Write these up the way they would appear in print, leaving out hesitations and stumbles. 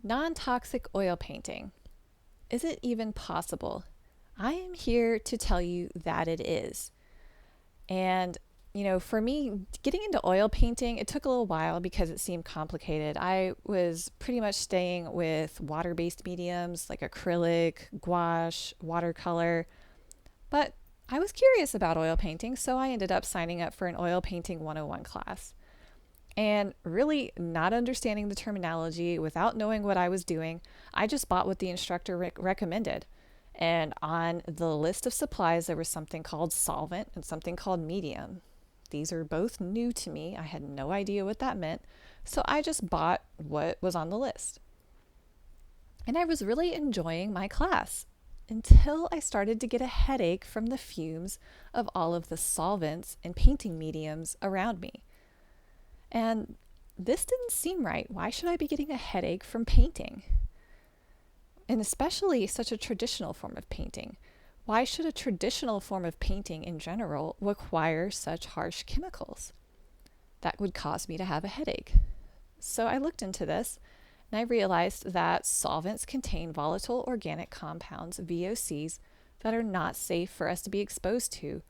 Non-toxic oil painting. Is it even possible? I am here to tell you that it is. And, for me, getting into oil painting, it took a little while because it seemed complicated. I was pretty much staying with water based mediums like acrylic, gouache, watercolor. But I was curious about oil painting, so I ended up signing up for an oil painting 101 class. And really not understanding the terminology without knowing what I was doing, I just bought what the instructor recommended. And on the list of supplies, there was something called solvent and something called medium. These are both new to me. I had no idea what that meant. So I just bought what was on the list. And I was really enjoying my class until I started to get a headache from the fumes of all of the solvents and painting mediums around me. And this didn't seem right. Why should I be getting a headache from painting? And especially such a traditional form of painting. Why should a traditional form of painting in general require such harsh chemicals? That would cause me to have a headache. So I looked into this and I realized that solvents contain volatile organic compounds, VOCs, that are not safe for us to be exposed to.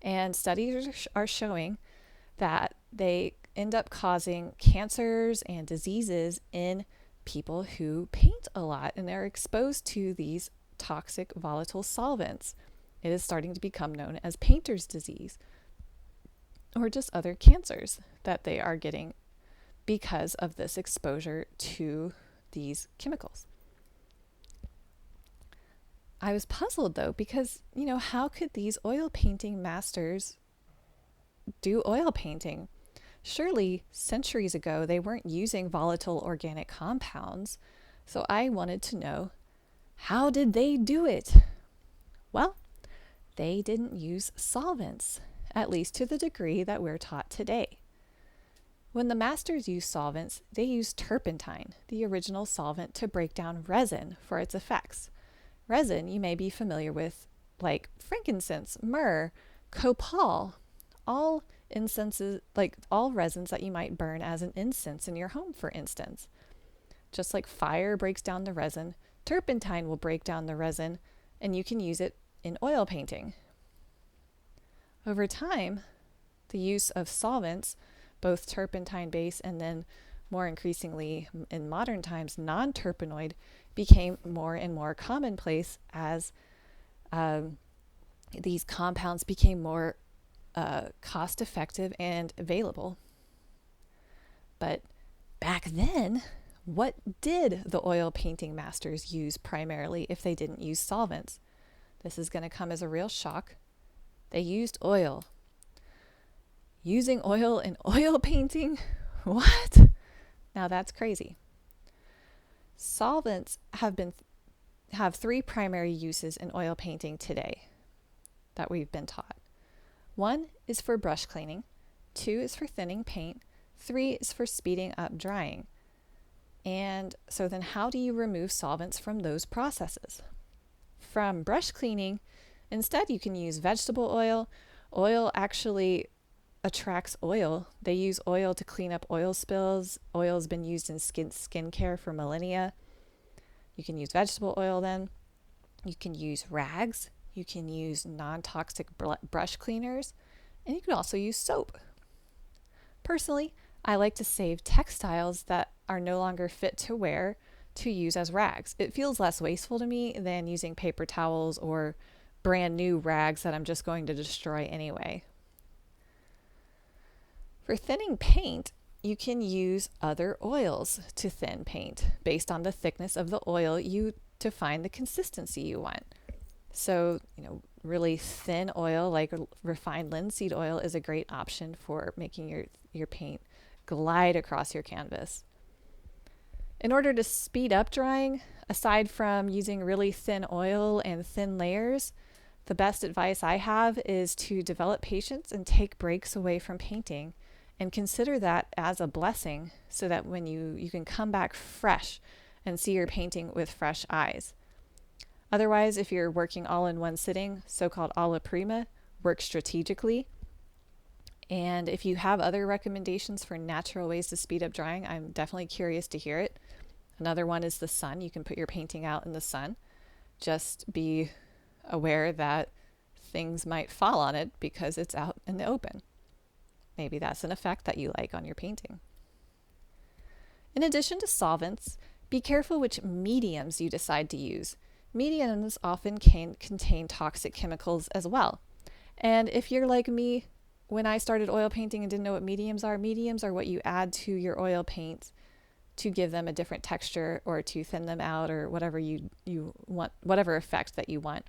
And studies are showing that they end up causing cancers and diseases in people who paint a lot and are exposed to these toxic volatile solvents. It is starting to become known as painter's disease or just other cancers that they are getting because of this exposure to these chemicals. I was puzzled though because, how could these oil painting masters do oil painting? Surely centuries ago they weren't using volatile organic compounds. So I wanted to know, how did they do it? Well, they didn't use solvents, at least to the degree that we're taught today. When the masters used solvents, they used turpentine, the original solvent, to break down resin for its effects. Resin you may be familiar with, like frankincense, myrrh, copal, all incenses, like all resins that you might burn as an incense in your home, for instance. Just like fire breaks down the resin, turpentine will break down the resin, and you can use it in oil painting. Over time, the use of solvents, both turpentine based and then more increasingly in modern times non-terpenoid, became more and more commonplace as these compounds became more cost effective and available. But back then, what did the oil painting masters use primarily if they didn't use solvents? This is going to come as a real shock. They used oil. Using oil in oil painting? What? Now that's crazy. Solvents have three primary uses in oil painting today that we've been taught. One is for brush cleaning, two is for thinning paint, three is for speeding up drying. And so then how do you remove solvents from those processes? From brush cleaning, instead you can use vegetable oil. Oil actually attracts oil. They use oil to clean up oil spills. Oil has been used in skincare for millennia. You can use vegetable oil then. You can use rags. You can use non-toxic brush cleaners. And you can also use soap. Personally, I like to save textiles that are no longer fit to wear to use as rags. It feels less wasteful to me than using paper towels or brand new rags that I'm just going to destroy anyway. For thinning paint, you can use other oils to thin paint based on the thickness of the oil to find the consistency you want. So, really thin oil like refined linseed oil is a great option for making your paint glide across your canvas. In order to speed up drying, aside from using really thin oil and thin layers, the best advice I have is to develop patience and take breaks away from painting and consider that as a blessing so that when you can come back fresh and see your painting with fresh eyes. Otherwise, if you're working all in one sitting, so-called alla prima, work strategically. And if you have other recommendations for natural ways to speed up drying, I'm definitely curious to hear it. Another one is the sun. You can put your painting out in the sun. Just be aware that things might fall on it because it's out in the open. Maybe that's an effect that you like on your painting. In addition to solvents, be careful which mediums you decide to use. Mediums often can contain toxic chemicals as well. And if you're like me, when I started oil painting and didn't know what mediums are what you add to your oil paints to give them a different texture or to thin them out or whatever you want, whatever effect that you want.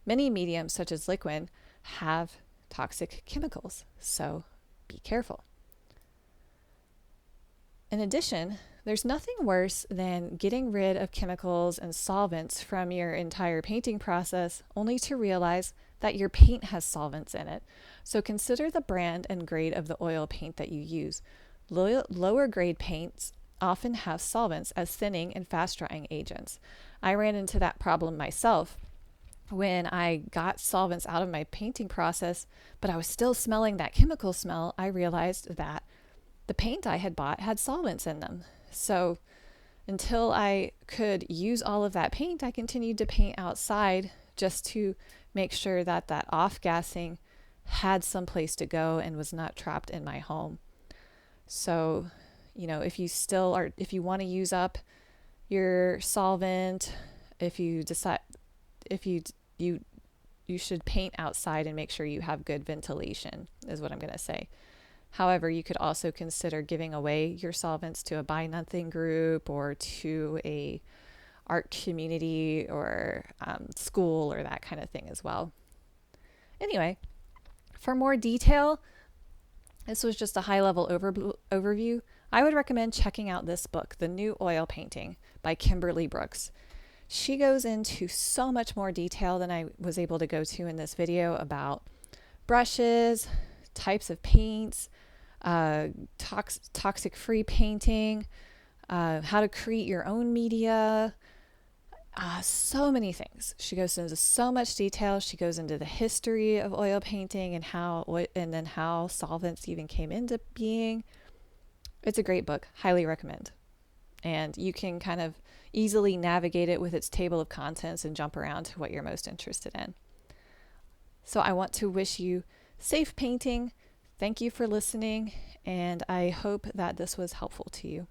Many mediums, such as liquid, have toxic chemicals, so be careful. In addition, there's nothing worse than getting rid of chemicals and solvents from your entire painting process only to realize that your paint has solvents in it. So consider the brand and grade of the oil paint that you use. Lower grade paints often have solvents as thinning and fast drying agents. I ran into that problem myself when I got solvents out of my painting process, but I was still smelling that chemical smell. I realized that the paint I had bought had solvents in them. So until I could use all of that paint, I continued to paint outside just to make sure that that off-gassing had some place to go and was not trapped in my home. So, if you want to use up your solvent, if you decide, you should paint outside and make sure you have good ventilation, is what I'm going to say. However, you could also consider giving away your solvents to a Buy Nothing group or to a art community or school or that kind of thing as well. Anyway, for more detail, this was just a high-level overview. I would recommend checking out this book, The New Oil Painting by Kimberly Brooks. She goes into so much more detail than I was able to go to in this video about brushes, types of paints, toxic-free painting, how to create your own media, so many things. She goes into so much detail. She goes into the history of oil painting and then how solvents even came into being. It's a great book. Highly recommend. And you can kind of easily navigate it with its table of contents and jump around to what you're most interested in. So I want to wish you safe painting. Thank you for listening, and I hope that this was helpful to you.